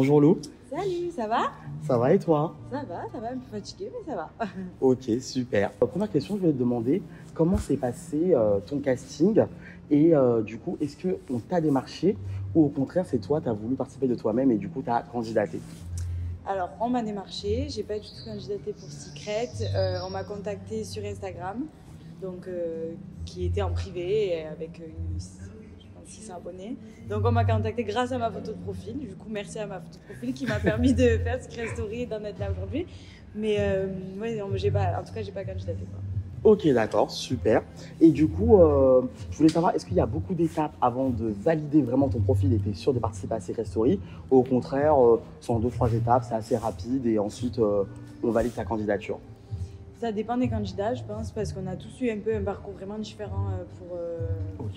Bonjour Lou. Salut, ça va? Ça va et toi? Ça va, un peu fatiguée, mais ça va. Ok, super. Première question, je voulais te demander comment s'est passé ton casting et du coup, est-ce qu'on t'a démarché ou au contraire, c'est toi, tu as voulu participer de toi-même et du coup, tu as candidaté? Alors, on m'a démarché, j'ai pas du tout candidaté pour Secret. On m'a contacté sur Instagram, donc qui était en privé avec je pense 600 abonnés. Donc, on m'a contacté grâce à ma photo de profil. Du coup, merci à ma photo de profil qui m'a permis de faire Secret Story et d'en être là aujourd'hui. Mais ouais, non, en tout cas, j'ai pas candidaté, quoi. Ok, d'accord, super. Et du coup, je voulais savoir, est-ce qu'il y a beaucoup d'étapes avant de valider vraiment ton profil et tu es sûr de participer à Secret Story? Ou au contraire, c'est en 2-3 étapes, c'est assez rapide et ensuite on valide ta candidature? Ça dépend des candidats, je pense, parce qu'on a tous eu un peu un parcours vraiment différent pour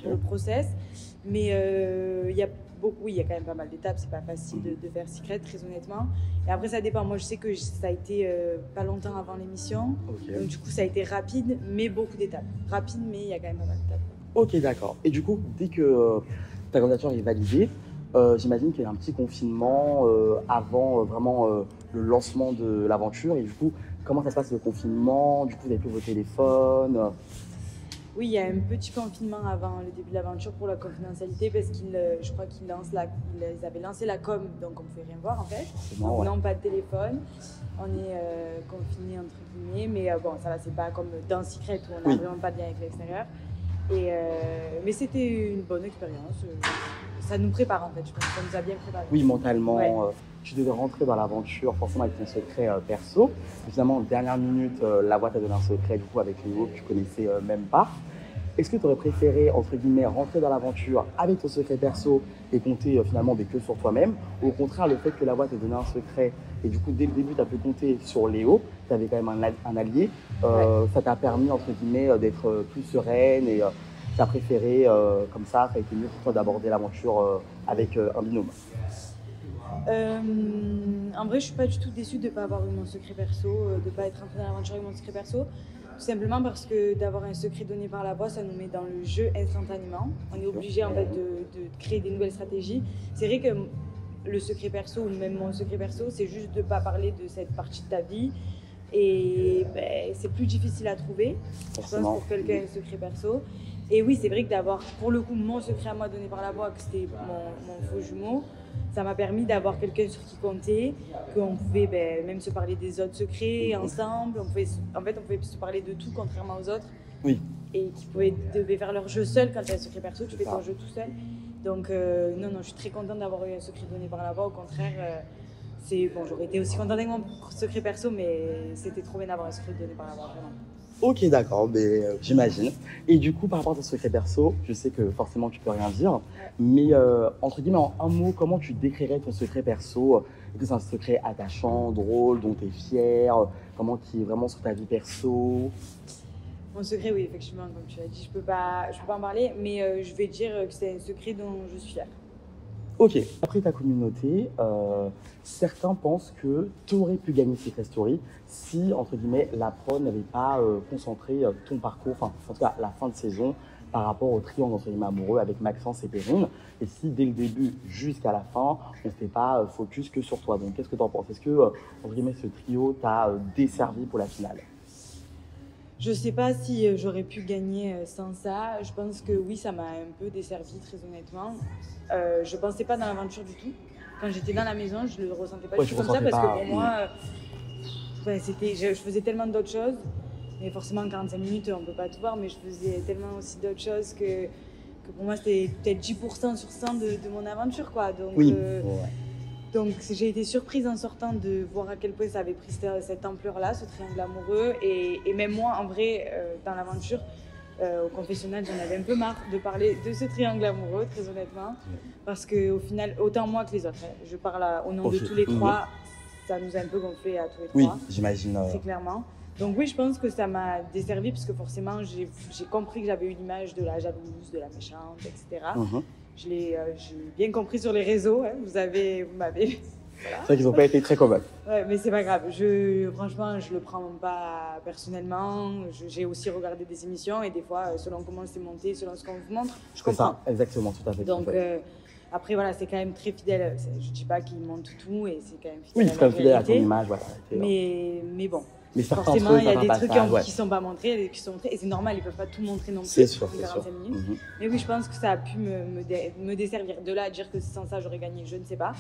le process. Mais il y a beaucoup, il y a quand même pas mal d'étapes, c'est pas facile de faire Secret, très honnêtement. Et après, ça dépend. Moi, je sais que ça a été pas longtemps avant l'émission. Donc, du coup, ça a été rapide, mais beaucoup d'étapes. Rapide, mais il y a quand même pas mal d'étapes. Ok, d'accord. Et du coup, dès que ta candidature est validée, j'imagine qu'il y a un petit confinement avant vraiment le lancement de l'aventure. Et du coup, comment ça se passe le confinement? Du coup, vous n'avez plus vos téléphones? Oui, il y a un petit confinement avant le début de l'aventure pour la confidentialité parce je crois qu'ils avaient lancé la com, donc on ne pouvait rien voir en fait. Donc non, pas de téléphone. On est confinés entre guillemets, mais bon, ça va, c'est pas comme dans Secret où on n'a vraiment pas de lien avec l'extérieur. Mais c'était une bonne expérience. Ça nous prépare en fait, je pense que ça nous a bien préparé. Oui, mentalement, tu devais rentrer dans l'aventure forcément avec ton secret perso. Finalement, dernière minute, la boîte a donné un secret du coup avec Léo que tu connaissais même pas. Est-ce que tu aurais préféré, entre guillemets, rentrer dans l'aventure avec ton secret perso et compter finalement que sur toi-même? Ou au contraire, le fait que la boîte ait donné un secret et du coup, dès le début, tu as pu compter sur Léo, tu avais quand même un allié, ça t'a permis, entre guillemets, d'être plus sereine et tu as préféré, comme ça a été mieux pour toi d'aborder l'aventure avec un binôme? En vrai, je suis pas du tout déçue de ne pas avoir eu mon secret perso, de ne pas être rentrée dans l'aventure avec mon secret perso. Tout simplement parce que d'avoir un secret donné par la voix, ça nous met dans le jeu instantanément. On est obligé en fait de créer des nouvelles stratégies. C'est vrai que le secret perso ou même mon secret perso, c'est juste de ne pas parler de cette partie de ta vie. Et c'est plus difficile à trouver, je pense, pour quelqu'un un secret perso. Et oui, c'est vrai que d'avoir pour le coup mon secret à moi donné par la voix, que c'était mon faux jumeau, ça m'a permis d'avoir quelqu'un sur qui compter, qu'on pouvait même se parler des autres secrets ensemble. On pouvait se parler de tout contrairement aux autres. Oui. Et qui devaient faire leur jeu seul. Quand tu as un secret perso, tu fais ton jeu tout seul. Donc non, je suis très contente d'avoir eu un secret donné par la voix. Au contraire, j'aurais été aussi contente avec mon secret perso, mais c'était trop bien d'avoir un secret donné par la voix, vraiment. Ok, d'accord, j'imagine. Et du coup, par rapport à ton secret perso, je sais que forcément tu peux rien dire, mais entre guillemets, en un mot, comment tu décrirais ton secret perso? Est-ce que c'est un secret attachant, drôle, dont tu es fier, comment qui est vraiment sur ta vie perso? Mon secret, oui, effectivement, comme tu l'as dit, je peux pas en parler, mais je vais dire que c'est un secret dont je suis fière. Ok, après ta communauté, certains pensent que tu aurais pu gagner Secret Story si, entre guillemets, la prod n'avait pas concentré ton parcours, enfin, en tout cas, la fin de saison, par rapport au triangle, entre guillemets, amoureux avec Maxence et Perrine. Et si, dès le début jusqu'à la fin, on ne fait pas focus que sur toi. Donc, qu'est-ce que tu en penses? Est-ce que, entre guillemets, ce trio t'a desservi pour la finale? Je sais pas si j'aurais pu gagner sans ça. Je pense que oui, ça m'a un peu desservi, très honnêtement. Je pensais pas dans l'aventure du tout. Quand j'étais dans la maison, je le ressentais pas du tout comme ça parce que pour moi, je faisais tellement d'autres choses. Mais forcément, en 45 minutes, on peut pas tout voir, mais je faisais tellement aussi d'autres choses que pour moi, c'était peut-être 10% sur 100 de mon aventure, quoi. Donc, Donc j'ai été surprise en sortant de voir à quel point ça avait pris cette ampleur-là, ce triangle amoureux. Et même moi, en vrai, dans l'aventure, au confessionnal, j'en avais un peu marre de parler de ce triangle amoureux, très honnêtement. Parce qu'au final, autant moi que les autres, je parle au nom de tous les trois, ça nous a un peu gonflé à tous les trois. Oui, j'imagine. Très clairement. Donc oui, je pense que ça m'a desservi parce que forcément, j'ai compris que j'avais eu l'image de la jalouse, de la méchante, etc. J'ai bien compris sur les réseaux, hein. Vous m'avez... Voilà. C'est vrai qu'ils n'ont pas été très commodes. Ouais, mais c'est pas grave. Franchement, je le prends pas personnellement. J'ai aussi regardé des émissions et des fois, selon comment c'est monté, selon ce qu'on vous montre, je comprends. C'est ça, exactement, tout à fait. Donc, Après, voilà, c'est quand même très fidèle. Je dis pas qu'il monte tout et c'est quand même Oui, fidèle c'est quand même fidèle à ton réalité. image. Voilà, mais bon, mais certains forcément, trucs, il y a certains des trucs passages, ouais. qui sont pas montrés, il y a des qui sont montrés. Et c'est normal, ils peuvent pas tout montrer non plus. C'est sûr, en c'est sûr. 45 minutes. Mais oui, je pense que ça a pu me desservir. De là à dire que sans ça, j'aurais gagné, je ne sais pas.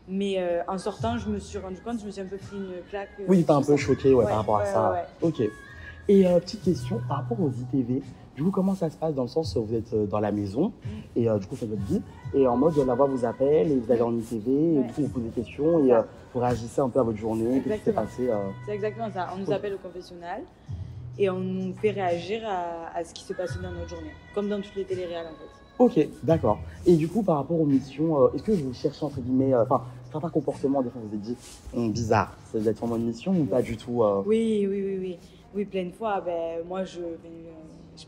Mais en sortant, je me suis rendu compte, je me suis un peu pris une claque. Oui, t'es un peu choqué par rapport à ça. Ouais. Ok. Et petite question, par rapport aux ITV, du coup, comment ça se passe dans le sens où vous êtes dans la maison et du coup, vous faites votre vie et en mode la voix vous appelle et vous allez en ITV et du coup, vous posez des questions et vous réagissez un peu à votre journée, qu'est-ce qui s'est passé C'est exactement ça. On nous appelle au confessionnal et on nous fait réagir à ce qui se passe dans notre journée, comme dans toutes les téléréales en fait. Ok, d'accord. Et du coup, par rapport aux missions, est-ce que vous cherchez entre guillemets, certains comportements, des fois vous avez dit bizarres, ça doit être vraiment une mission ou pas du tout Oui, plein de fois. Ben, moi, je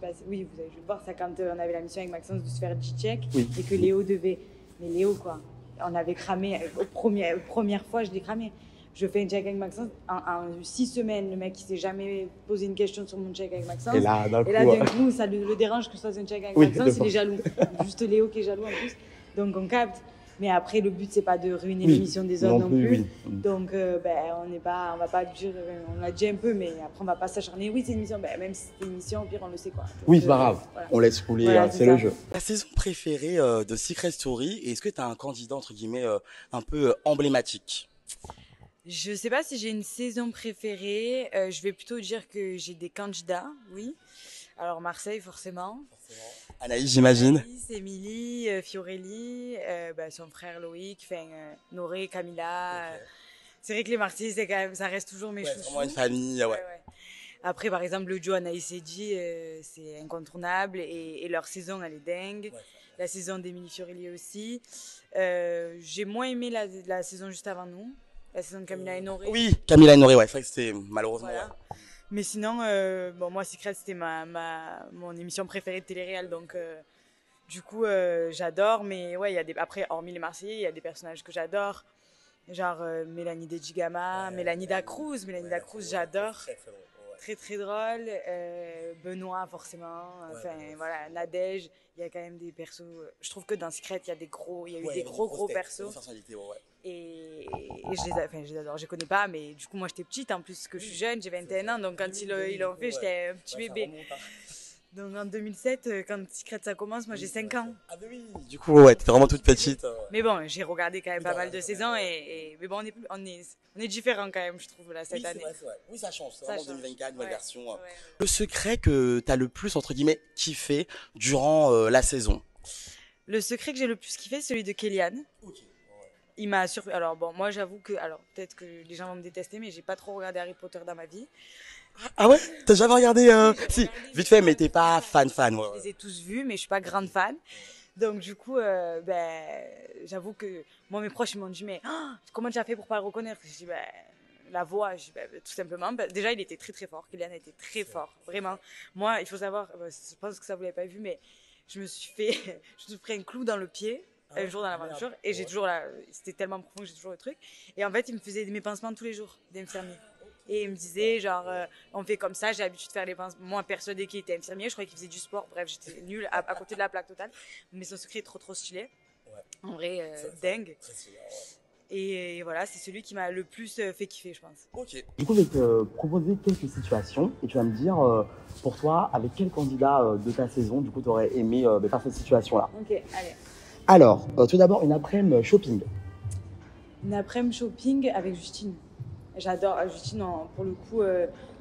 passe, oui, vous avez dû le voir, ça quand on avait la mission avec Maxence de se faire G-check et que Léo devait. Mais Léo, quoi, on avait cramé, première fois, je l'ai cramé. Je fais un check avec Maxence, en 6 semaines, le mec, il s'est jamais posé une question sur mon check avec Maxence. Et là, d'un coup, ça le dérange que je fasse un check avec Maxence, il est jaloux. Juste Léo qui est jaloux en plus. Donc, on capte. Mais après, le but, c'est pas de ruiner l'émission des autres non plus. Donc, on va pas dire, on l'a dit un peu, mais après, on va pas s'acharner. Oui, c'est une émission. Même si c'est une émission, au pire, on le sait quoi. Donc, oui, c'est pas grave. Voilà. On laisse couler, voilà, c'est le jeu. Ta saison préférée de Secret Story, est-ce que tu as un candidat, entre guillemets, un peu emblématique? Je sais pas si j'ai une saison préférée. Je vais plutôt dire que j'ai des candidats, oui. Alors, Marseille, forcément. Anaïs, j'imagine. Anaïs, Émilie, Fiorelli, son frère Loïc, Noré, Camilla. Okay. C'est vrai que les Marseillais, c'est quand même, ça reste toujours mes chouchous. C'est vraiment une famille, ouais. Après, par exemple, le duo Anaïs et Eddy, c'est incontournable et leur saison, elle est dingue. Ouais. La saison d'Émilie Fiorelli aussi. J'ai moins aimé la saison juste avant nous, la saison de Camilla et Noré. Oui, Camilla et Noré, ouais, c'est vrai que c'était malheureusement. Voilà. Ouais. Mais sinon, moi, Secret, c'était mon émission préférée de télé-réal, donc du coup, j'adore. Mais ouais, après, hormis les Marseillais, il y a des personnages que j'adore, genre Mélanie Dejigama, Mélanie Dacruz. Mélanie Dacruz, j'adore. Très, très drôle. Benoît, forcément. Enfin, voilà, Nadège. Il y a quand même des persos. Je trouve que dans Secret, il y a eu des gros persos. Et je les adore. Je les connais pas, mais du coup, moi, j'étais petite. En plus, que je suis jeune, j'ai 21 ans. Donc, quand ils l'ont fait, j'étais un petit bébé. Donc, en 2007, quand Secret, ça commence, moi, j'ai 5 ans. Ah, bah oui. Du coup, ouais, t'étais vraiment toute petite. Mais bon, j'ai regardé quand même pas mal de saisons. Mais bon, on est différents quand même, je trouve, là, cette année. C'est vrai. Oui, ça change. C'est vraiment 2024, nouvelle version. Ouais. Le secret que t'as le plus, entre guillemets, kiffé durant la saison? Le secret que j'ai le plus kiffé, c'est celui de Kéliane. Ok. Il m'a surpris. Alors bon, moi j'avoue que, peut-être que les gens vont me détester, mais j'ai pas trop regardé Harry Potter dans ma vie. Ah ouais? T'as jamais regardé Si, vite fait, mais t'es pas fan. Ouais. Je les ai tous vus, mais je suis pas grande fan. Donc du coup, j'avoue que moi mes proches ils m'ont dit mais comment tu as fait pour pas le reconnaître? Je dis la voix, tout simplement. Déjà il était très très fort. Kylian était très fort, vraiment. Moi, il faut savoir, je pense que ça vous l'avez pas vu, mais je me suis pris un clou dans le pied. Un jour dans l'aventure et j'ai toujours c'était tellement profond que j'ai toujours le truc et en fait il me faisait mes pansements tous les jours d'infirmier et il me disait genre on fait comme ça, j'ai l'habitude de faire les pansements. Moi persuadée qu'il était infirmier, je croyais qu'il faisait du sport, bref j'étais nulle à côté de la plaque totale, mais son secret est trop stylé, en vrai dingue. Et voilà, c'est celui qui m'a le plus fait kiffer, je pense. Ok. Du coup, je vais te proposer quelques situations et tu vas me dire, pour toi, avec quel candidat de ta saison, du coup, tu aurais aimé faire cette situation-là. Ok, allez. Alors, tout d'abord, une après-midi shopping. Une après-midi shopping avec Justine. J'adore Justine, pour le coup,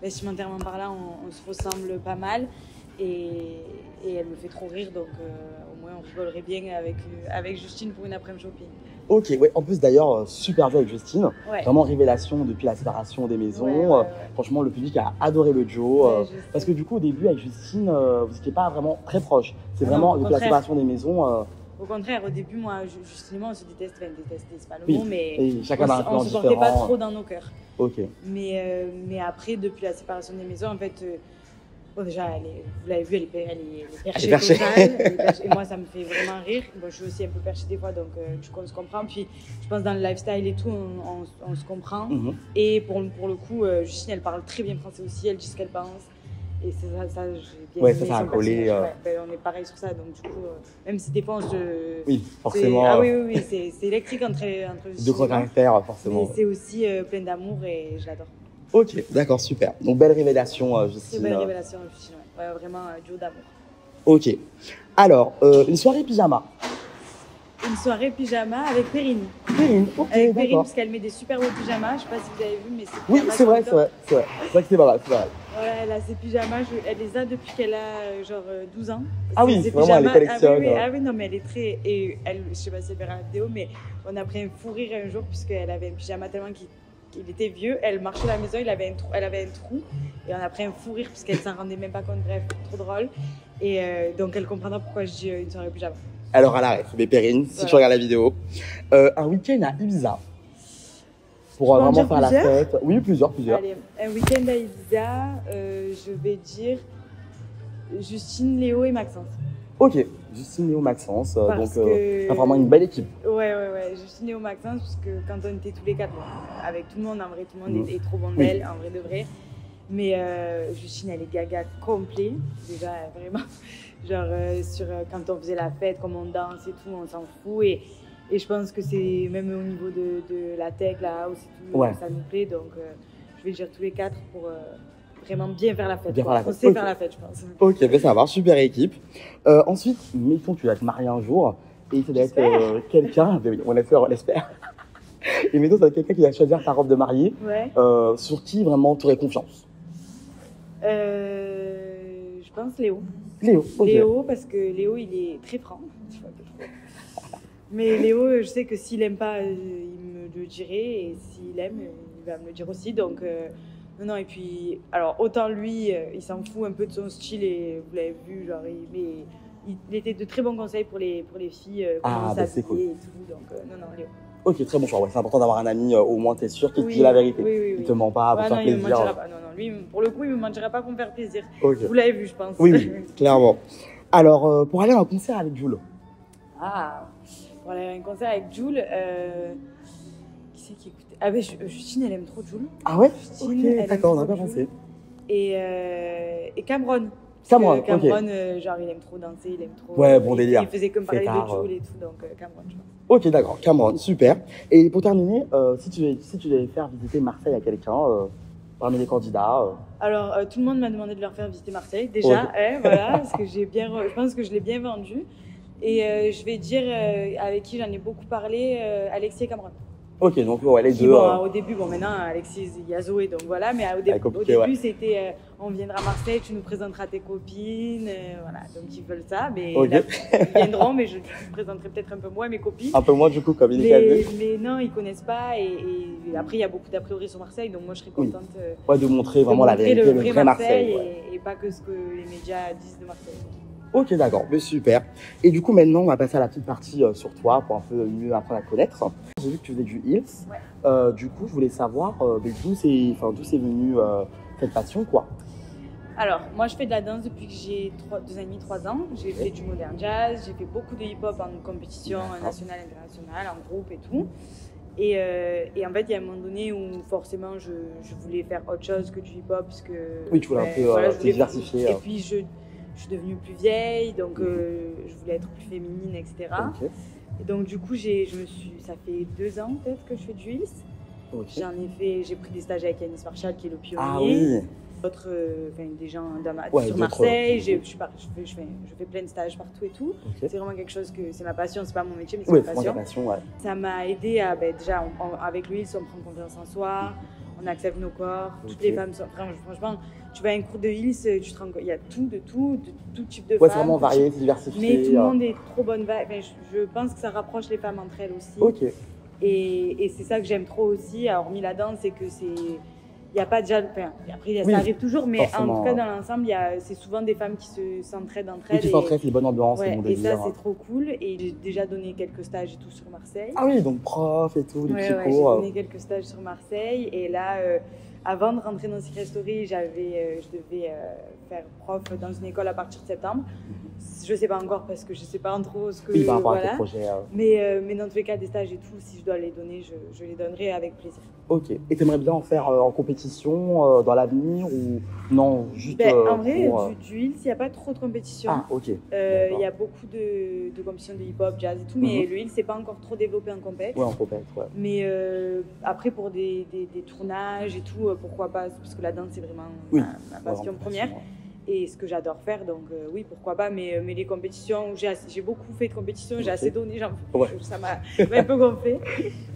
vestimentairement parlant, on se ressemble pas mal et elle me fait trop rire, donc au moins on rigolerait bien avec Justine pour une après-midi shopping. Ok, ouais. En plus d'ailleurs, super joué avec Justine. Ouais. Vraiment révélation depuis la séparation des maisons. Ouais. Franchement, le public a adoré le duo. Parce que du coup, au début, avec Justine, vous n'étiez pas vraiment très proches. C'est vraiment depuis la séparation des maisons. Au contraire, au début, moi, Justine et moi, on se déteste, c'est pas le oui. mot, mais et chacun on ne se portait pas trop dans nos cœurs. Ok. Mais après, depuis la séparation des maisons, en fait, bon, déjà, vous l'avez vu, elle est perchée totale. Et moi, ça me fait vraiment rire. Bon, je suis aussi un peu perchée des fois, donc du coup, on se comprend. Puis, je pense dans le lifestyle et tout, on se comprend. Et pour le coup, Justine, elle parle très bien français aussi, elle dit ce qu'elle pense. Et c'est ça j'ai bien Ouais, aimé ça a son collé, personnage. Ouais, ben, on est pareil sur ça, donc du coup, même si des fois on se... Oui, forcément. Ah oui, oui, oui, c'est électrique entre Deux gros caractères, forcément. mais c'est aussi plein d'amour et je l'adore. Ok, d'accord, super. Donc, belle révélation, Très Justine. belle révélation, Justine, ouais. Ouais, vraiment duo d'amour. Ok. Alors, une soirée pyjama. Une soirée pyjama avec Perrine. Perrine, ok, Avec Perrine, d'accord. parce qu'elle met des super beaux pyjamas. Je sais pas si vous avez vu, mais c'est Oui, c'est vrai, c'est vrai, c'est vrai. C'est vrai que c'est vrai, c'est vrai. Ouais, elle a ses pyjamas, elle les a depuis qu'elle a genre 12 ans. Ah oui, Ses vraiment, elle les collectionne. Ah oui, oui, ah oui, non, mais elle est très. Et elle, je sais pas si elle verra la vidéo, mais on a pris un fou rire un jour, puisqu'elle avait un pyjama tellement qu'il était vieux. Elle marchait à la maison, elle avait un trou. Et on a pris un fou rire, puisqu'elle s'en rendait même pas compte. Bref, trop drôle. Et donc, elle comprendra pourquoi je dis une soirée pyjama. Alors, à l'arrêt, mais Perrine, si Voilà. tu regardes la vidéo, un week-end à Ibiza. Pour peux en vraiment dire faire la plusieurs fête. Oui, plusieurs. Allez, un week-end à Ibiza, je vais dire Justine, Léo et Maxence. Ok, Justine, Léo, Maxence. Parce Donc, que- c'est vraiment une belle équipe. Ouais. Justine, Léo, Maxence, parce que quand on était tous les quatre, bon, avec tout le monde, en vrai, tout le monde est trop bon Oui. d'elle, en vrai de vrai. Mais Justine, elle est gaga complet, déjà, vraiment. Genre, quand on faisait la fête, comme on danse et tout, on s'en fout. Et je pense que c'est même au niveau de la tech, la house et tout, Ouais. ça nous plaît. Donc, je vais dire tous les quatre pour vraiment bien faire la fête. Bien quoi. faire la On fête. sait Ok. faire la fête, je pense. Ok, ben ça va, super équipe. Ensuite, mettons, tu vas te marier un jour. Et ça doit être J'espère. quelqu'un, ben oui, on l'espère. Et mettons, ça doit être quelqu'un qui va choisir ta robe de mariée. Ouais. Sur qui vraiment tu aurais confiance? Je pense Léo. Léo, ok. Léo, parce que Léo, il est très franc. Tu vois, pas trop. Mais Léo, je sais que s'il aime pas, il me le dirait. Et s'il aime, il va me le dire aussi. Donc, non. Et puis, alors, autant lui, il s'en fout un peu de son style. Et vous l'avez vu, genre, il était de très bons conseils pour les filles. Comment bah, c'est s'habiller cool. et tout. Donc, non, Léo. Ok, très bon choix. Ouais, c'est important d'avoir un ami, au moins t'es sûr qu'il te Oui, dit la vérité. oui. Il te ment pas pour Ouais, faire non, il me plaisir. mentira pas. Non, lui, pour le coup, il me mentira pas pour me faire plaisir. Ok. Vous l'avez vu, je pense. Oui, clairement. Alors, pour aller à un concert avec Jules. Ah, pour aller à un concert avec Jules, qui c'est qui écoutait? Ah ben Justine, elle aime trop Jules. Ah ouais? Justine, Ok, elle aime d'accord, on n'a trop pas pensé. Jules. Et Cameron. Cameron, Parce que Cameron, ok. genre il aime trop danser, il aime trop. Ouais, bon délire. Il faisait que me parler Fêtard, de Jules et tout, donc Cameron, je pense. Ok, d'accord, Cameron, super. Et pour terminer, si tu devais faire visiter Marseille à quelqu'un, parmi les candidats. Alors, tout le monde m'a demandé de leur faire visiter Marseille, déjà, Ok. voilà, parce que je pense que je l'ai bien vendu. Et je vais dire, avec qui j'en ai beaucoup parlé, Alexis et Cameron. Ok, donc ouais, les Qui, deux. bon, au début, bon maintenant Alexis, il y a Zoé, donc voilà, mais au compliqué, début ouais. c'était on viendra à Marseille, tu nous présenteras tes copines, voilà, donc ils veulent ça, mais Ok. là, ils viendront, mais je présenterai peut-être un peu moins mes copines. Un peu moins du coup, comme il est Mais non, ils connaissent pas, et après il y a beaucoup d'a priori sur Marseille, donc moi je serais contente Ouais, de montrer de vraiment la montrer vérité, le le vrai vrai Marseille. Ouais. et pas que ce que les médias disent de Marseille. Ok, d'accord, mais super. Et du coup, maintenant, on va passer à la petite partie sur toi pour un peu mieux apprendre à connaître. J'ai vu que tu faisais du Heels. Ouais. Du coup, je voulais savoir d'où c'est venu cette passion, quoi. Alors, moi, je fais de la danse depuis que j'ai 2 ans et demi, 3 ans. J'ai fait du modern jazz, j'ai fait beaucoup de hip-hop en compétition nationale, internationale, en groupe et tout. Et en fait, il y a un moment donné où forcément, je voulais faire autre chose que du hip-hop. Puisque, Oui, tu voulais un peu voilà, je te voulais- diversifier. Et puis, je suis devenue plus vieille, donc je voulais être plus féminine, etc. Ok. Et donc, du coup, ça fait 2 ans peut-être que je fais du heels. Ok. J'ai pris des stages avec Yanis Marshall, qui est le pionnier. Ah oui. D'autres, des gens Ouais, sur d'autres, Marseille, ok. je fais plein de stages partout et tout. Ok. C'est vraiment quelque chose que c'est ma passion, c'est pas mon métier, mais c'est Oui, ma c'est vraiment ta passion. passion, ouais. Ça m'a aidé à, déjà, avec le Heels, on prend confiance en soi, on accepte nos corps, toutes Ok. les femmes sont, franchement, tu vas à un cours de Heels, tu te rends compte, il y a de tout type de Ouais, c'est femmes. vraiment tout varié, type- c'est diversifié. Mais tout le monde est trop bonne vibe. Enfin, je pense que ça rapproche les femmes entre elles aussi. Ok. Et c'est ça que j'aime trop aussi, hormis la danse, c'est que il n'y a pas déjà. Enfin, après, Oui, ça arrive toujours, mais forcément. en tout cas, dans l'ensemble, c'est souvent des femmes qui s'entraident entre Oui, elles. qui s'entraident, c'est une bonne ambiance, c'est Ouais, bon et ça, délire. c'est trop cool. Et j'ai déjà donné quelques stages et tout sur Marseille. Ah oui, donc prof et tout, des Ouais, petits j'ai cours. donné quelques stages sur Marseille. Et là, avant de rentrer dans Secret Story, je devais faire prof dans une école à partir de septembre. Je ne sais pas encore parce que je ne sais pas trop ce que... Oui, par rapport à tes voilà. projets. Mais dans tous les cas, des stages et tout, si je dois les donner, je les donnerai avec plaisir. Ok. Et tu aimerais bien en faire en compétition dans l'avenir ou non, juste En vrai, pour, du Hills, il n'y a pas trop de compétition. Ah, ok. Il y a beaucoup de compétitions de hip-hop, jazz et tout, mais le Hills, c'est pas encore trop développé en compète. Ouais, en compète, ouais. Mais après, pour des tournages et tout, pourquoi pas, parce que la danse, c'est vraiment ma passion première. Ouais. Et ce que j'adore faire, donc oui, pourquoi pas, mais les compétitions, j'ai beaucoup fait de compétitions, j'ai assez donné, ça m'a un peu gonflé.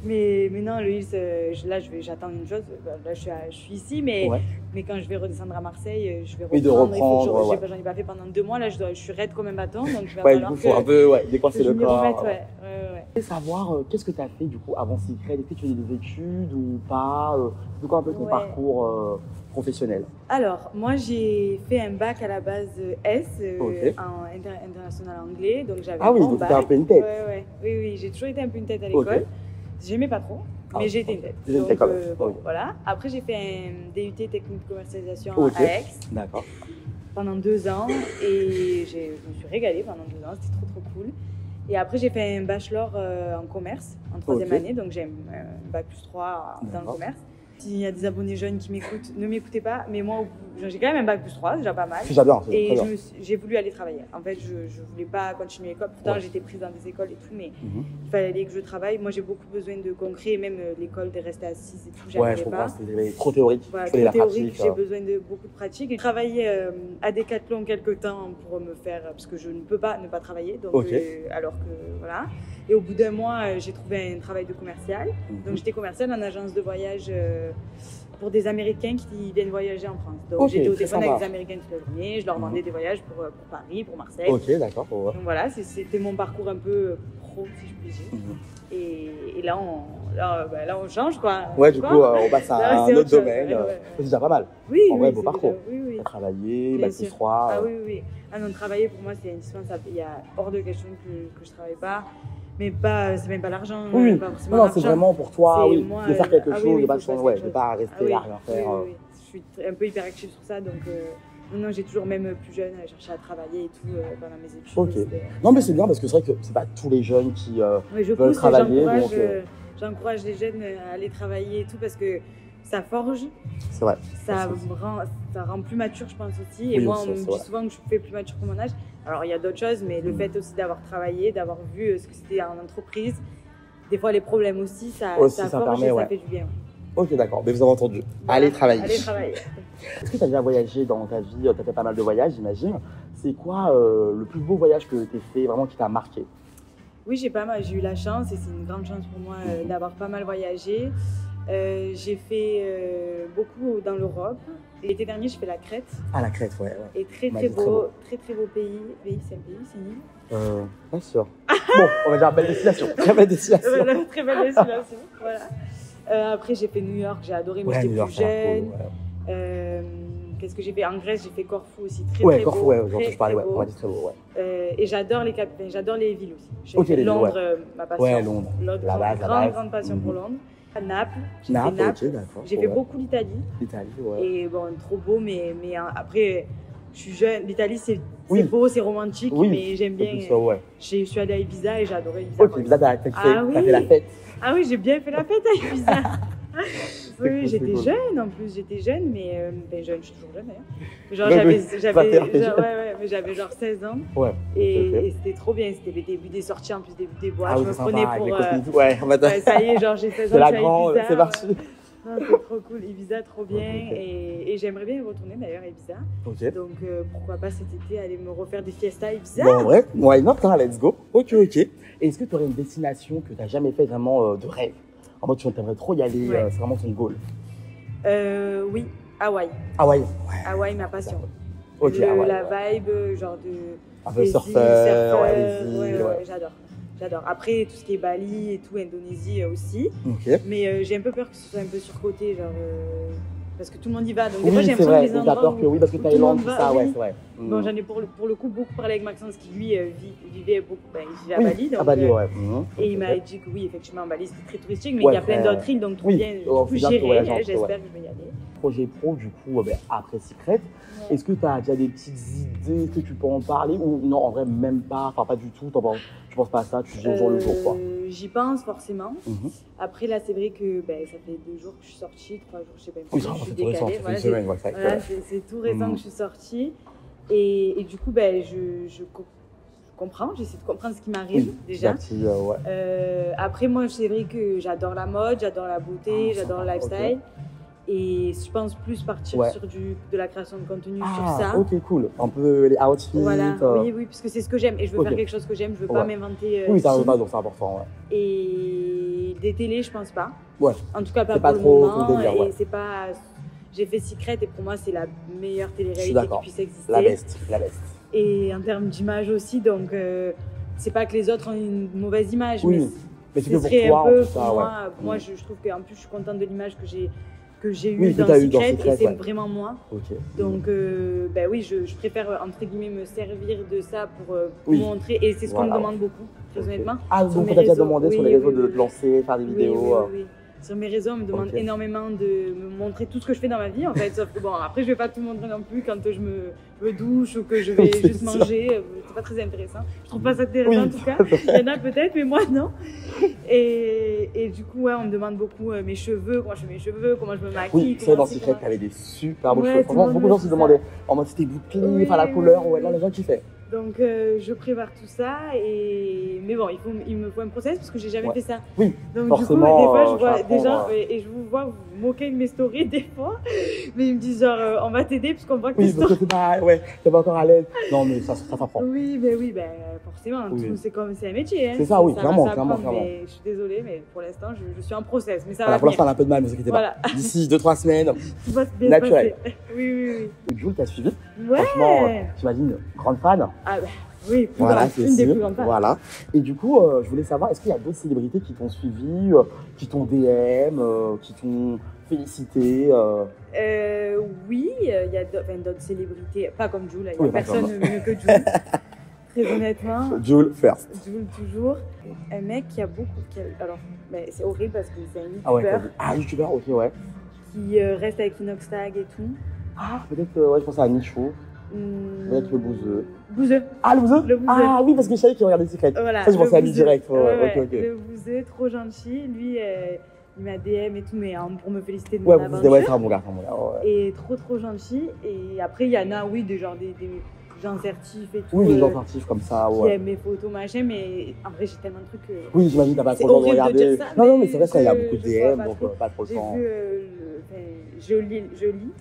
Mais non, le Hills, là, j'attends une chose, là, je suis ici, mais quand je vais redescendre à Marseille, je vais reprendre. J'en ai pas fait pendant 2 mois, là, je suis raide comme un bâton, donc il va falloir il faut un peu décoincer le corps. Je vais savoir, qu'est-ce que tu as fait du coup avant Secret? Est-ce que tu as des études ou pas? C'est quoi un peu ton parcours professionnel? Alors, moi, j'ai fait un bac à la base S en international anglais, donc j'avais un donc bac. T'as un peu une tête. Oui, j'ai toujours été un peu une tête à l'école. J'aimais pas trop, mais j'ai été une tête. Donc, voilà. Après, j'ai fait un DUT technique de commercialisation à Aix. D'accord. Pendant 2 ans et je me suis régalée pendant 2 ans, c'était trop cool. Et après, j'ai fait un bachelor en commerce en 3e année, donc j'ai un bac +3 dans le commerce. S'il y a des abonnés jeunes qui m'écoutent, ne m'écoutez pas, mais moi, j'ai quand même un bac +3, c'est déjà pas mal. J'adore. Et j'ai voulu aller travailler. En fait, je voulais pas continuer l'école. Pourtant, j'étais prise dans des écoles et tout, mais il fallait que je travaille. Moi, j'ai beaucoup besoin de concret, et même l'école de rester assise et tout, j'arrivais pas. C'était trop théorique. Voilà, trop théorique, j'ai besoin de beaucoup de pratique. J'ai travaillé à Decathlon quelques temps pour me faire, parce que je ne peux pas ne pas travailler, donc alors que voilà. Et au bout d'un mois, j'ai trouvé un travail de commercial. Donc j'étais commerciale en agence de voyage pour des Américains qui viennent voyager en France. Donc j'étais au téléphone avec des Américains toute la journée, je leur vendais des voyages pour Paris, pour Marseille. Ok, d'accord. Donc voilà, c'était mon parcours un peu pro, si je puis dire. Et là, on change, quoi. Ouais, du coup, on passe à un autre domaine. C'est déjà pas mal. Oui, en vrai, beau parcours. Oui. Travailler, bac +3. Ah oui. Ah non, travailler pour moi, c'est indispensable. Il y a hors de question que je ne travaille pas. Mais c'est même pas l'argent. Oui, pas forcément non, c'est vraiment pour toi, moi, de faire quelque chose, de de pas rester à rien faire. Oui. Je suis un peu hyperactive sur ça, donc non, j'ai toujours, même plus jeune, cherché à travailler et tout pendant mes études. Ok. Non, mais c'est bien parce que c'est vrai que c'est pas tous les jeunes qui veulent travailler. J'encourage les jeunes à aller travailler et tout parce que ça forge. C'est vrai. Ça rend plus mature, je pense aussi. Et moi, on me dit souvent que je fais plus mature que mon âge. Alors, il y a d'autres choses, mais le fait aussi d'avoir travaillé, d'avoir vu ce que c'était en entreprise, des fois les problèmes aussi, ça forge permet, et ça fait du bien. Ok, d'accord. Mais vous avez entendu. Voilà. Allez travailler. Est-ce que tu as déjà voyagé dans ta vie? Tu as fait pas mal de voyages, j'imagine. C'est quoi le plus beau voyage que tu as fait, vraiment qui t'a marqué? Oui, j'ai eu la chance, et c'est une grande chance pour moi d'avoir pas mal voyagé. J'ai fait beaucoup dans l'Europe. L'été dernier, j'ai fait la Crète. Ah, la Crète, ouais. Et très beau pays. C'est un pays, c'est une île? Pas sûr. Bon, on va dire belle destination. Très belle destination. Très belle destination, voilà. Après, j'ai fait New York, j'ai adoré, mais j'étais plus jeune. Qu'est-ce que j'ai fait? En Grèce, j'ai fait Corfou aussi, très beau. Corfou, j'en ai parlé, on m'a dit très beau, et j'adore les capitales, j'adore les villes aussi. J'ai fait Londres, ma passion. Ouais, Londres. Grande passion pour Londres. À Naples, j'ai fait beaucoup l'Italie. Et bon, trop beau, mais après, je suis jeune. L'Italie, c'est beau, c'est romantique, mais j'aime bien. Je suis allée à Ibiza et j'ai adoré Ibiza. Ok, Ibiza, t'as fait la fête. Ah oui, j'ai bien fait la fête à Ibiza. Oui, j'étais jeune en plus, mais jeune, je suis toujours jeune d'ailleurs. J'avais genre 16 ans. Et c'était trop bien, c'était le début des sorties, en plus début des boîtes. Je me prenais pour. Ça y est, genre j'ai 16 ans, je suis à Ibiza. C'est parti. C'est trop cool, Ibiza, trop bien. Et j'aimerais bien y retourner d'ailleurs à Ibiza. Donc pourquoi pas cet été aller me refaire des fiestas à Ibiza. Bon, en vrai, why not, let's go. Ok. Et est-ce que tu aurais une destination que tu n'as jamais fait vraiment de rêve? En mode, tu aimerais trop y aller, c'est vraiment ton goal. Oui, Hawaï. Hawaï, ma passion. La vibe, genre de. Un peu surfeur, j'adore. Après, tout ce qui est Bali et tout, Indonésie aussi. Mais j'ai un peu peur que ce soit un peu surcoté, genre. Parce que tout le monde y va. Donc, des fois, j'ai l'impression que les endroits. Oui, parce que Thaïlande, tout ça, c'est vrai. Bon, j'en ai pour le coup beaucoup parlé avec Maxence qui, lui, vivait à Bali. Donc, à Bali, et il m'a dit que oui, effectivement, Bali, c'était très touristique, mais il y a plein d'autres îles, donc trop bien. Du coup, j'irai, j'espère que je vais y aller. projet pro, du coup, après Secret. Ouais. Est-ce que tu as déjà des petites idées? Est-ce que tu peux en parler? Ou non, en vrai, même pas, enfin pas du tout, tu penses pas à ça, tu vis au jour le jour, quoi. J'y pense forcément. Mhm. Après, là, c'est vrai que ça fait 2 jours que je suis sortie, 3 jours, je sais pas, Oui, je ça suis c'est tout récent, décalée. ça fait Voilà, une semaine, ouais, c'est vrai que, voilà, c'est tout récent que je suis sortie. Et du coup, je comprends, j'essaie de comprendre ce qui m'arrive déjà. Petit, ouais. Après, moi, c'est vrai que j'adore la mode, j'adore la beauté, j'adore le lifestyle. Et je pense plus partir sur de la création de contenu sur ça. Ok, cool. Un peu les outfits. Voilà, oui, parce que c'est ce que j'aime. Et je veux faire quelque chose que j'aime, je veux pas m'inventer. Oui, ça veut pas, donc c'est important. Ouais. Et des télés, je pense pas. Ouais. En tout cas, pas pour le moment. Et c'est pas. J'ai fait Secret et pour moi, c'est la meilleure télé-réalité qui puisse exister. La best. Et en termes d'image aussi, donc c'est pas que les autres ont une mauvaise image, mais c'est que pour toi, un peu, pour moi, moi je trouve qu'en plus je suis contente de l'image que j'ai eue dans Secret et c'est vraiment moi. Donc oui, je préfère entre guillemets me servir de ça pour montrer, et c'est ce qu'on me demande beaucoup, très honnêtement. Ah, donc on t'a déjà demandé sur les réseaux de te lancer, faire des vidéos. Oui. Sur mes réseaux, on me demande énormément de me montrer tout ce que je fais dans ma vie, en fait. Sauf que bon, après, je vais pas tout montrer non plus quand je me douche ou que je vais juste manger. C'est pas très intéressant. Je trouve pas ça intéressant en tout cas. Il y en a peut-être, mais moi non. Et du coup, on me demande beaucoup mes cheveux, comment je fais mes cheveux, comment je me maquille. Oui, c'est vrai, dans Secret, tu avais des super beaux cheveux. Franchement, beaucoup de gens se demandaient en mode c'était bouclé, la couleur, là, les gens kiffaient. Donc je prépare tout ça, mais bon, il me faut un process parce que j'ai jamais fait ça. Oui, donc forcément, du coup, des fois je vois des gens et je vous vois vous moquer de mes stories des fois, mais ils me disent genre on va t'aider parce qu'on voit que tes stories. Oui, parce que t'es pas encore à l'aise. Non, mais ça s'apprend. Oui, forcément, c'est un métier. C'est ça, oui, clairement. Mais je suis désolée, mais pour l'instant je suis en process, mais ça va. Pour l'instant, on a un peu de mal, ne vous inquiétez pas. D'ici 2-3 semaines, naturel. Oui. Jules, t'as suivi? Ouais. Franchement, j'imagine, grande fan. Ah oui, une des plus grandes fans. Voilà. Et du coup, je voulais savoir, est-ce qu'il y a d'autres célébrités qui t'ont suivi, qui t'ont DM, qui t'ont félicité Oui, il y a d'autres célébrités, pas comme Jules, il n'y a personne mieux que Jules. Très honnêtement. Jules first. Jules toujours. Un mec qui a beaucoup. Alors, c'est horrible parce que c'est un youtubeur. Youtubeur, ok, ouais. Qui reste avec Inoxtag et tout. Ah, peut-être, je pense à Michou. Peut-être le Bouzeux. Bouzeux. Ah, le Bouzeux. Ah oui, parce que je savais qu'il regardait Secret. Voilà, ça, je pensais à lui direct. Le Bouzeux, trop gentil. Lui, il m'a DM et tout, mais pour me féliciter de mon aventure. Ouais, c'est un bon garçon. Et trop gentil. Et après, il y en a, des gens certifs et tout. Oui, des gens certifs comme ça, qui aiment mes photos, machin, mais en vrai, j'ai tellement de trucs. Oui, j'imagine, t'as pas trop le temps de regarder. Non, mais c'est vrai, il y a beaucoup de DM, donc pas trop le temps. Je lis.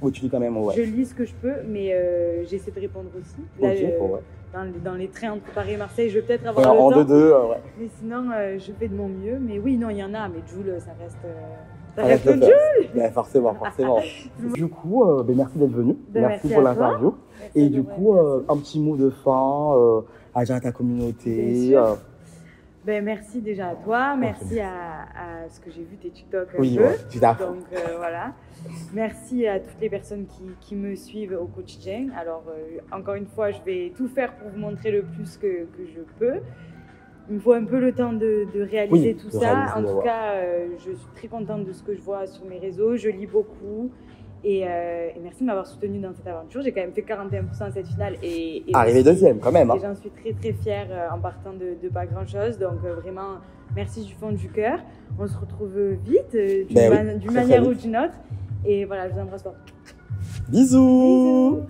Oui, tu lis quand même, Je lis ce que je peux, mais j'essaie de répondre aussi. Là, dans les trains entre Paris et Marseille, je vais peut-être avoir le temps. En 2-2, ouais. Mais sinon, je fais de mon mieux. Mais oui, non, il y en a, mais Jules, ça reste le Jules. Forcément. Du coup, merci d'être venu. Merci pour l'interview. Et du coup, un petit mot de fin à ta communauté. Merci déjà à toi, merci à ce que j'ai vu tes TikTok tout à fait. Donc voilà. Merci à toutes les personnes qui me suivent au quotidien. Alors encore une fois, je vais tout faire pour vous montrer le plus que je peux. Il me faut un peu le temps de réaliser tout ça. En tout cas, je suis très contente de ce que je vois sur mes réseaux. Je lis beaucoup. Et merci de m'avoir soutenue dans cette aventure. J'ai quand même fait 41% à cette finale. Arrivé deuxième quand même. Et j'en suis très fière en partant de pas grand chose. Donc vraiment, merci du fond du cœur. On se retrouve vite, d'une manière ou d'une autre. Et voilà, je vous embrasse fort. Bisous.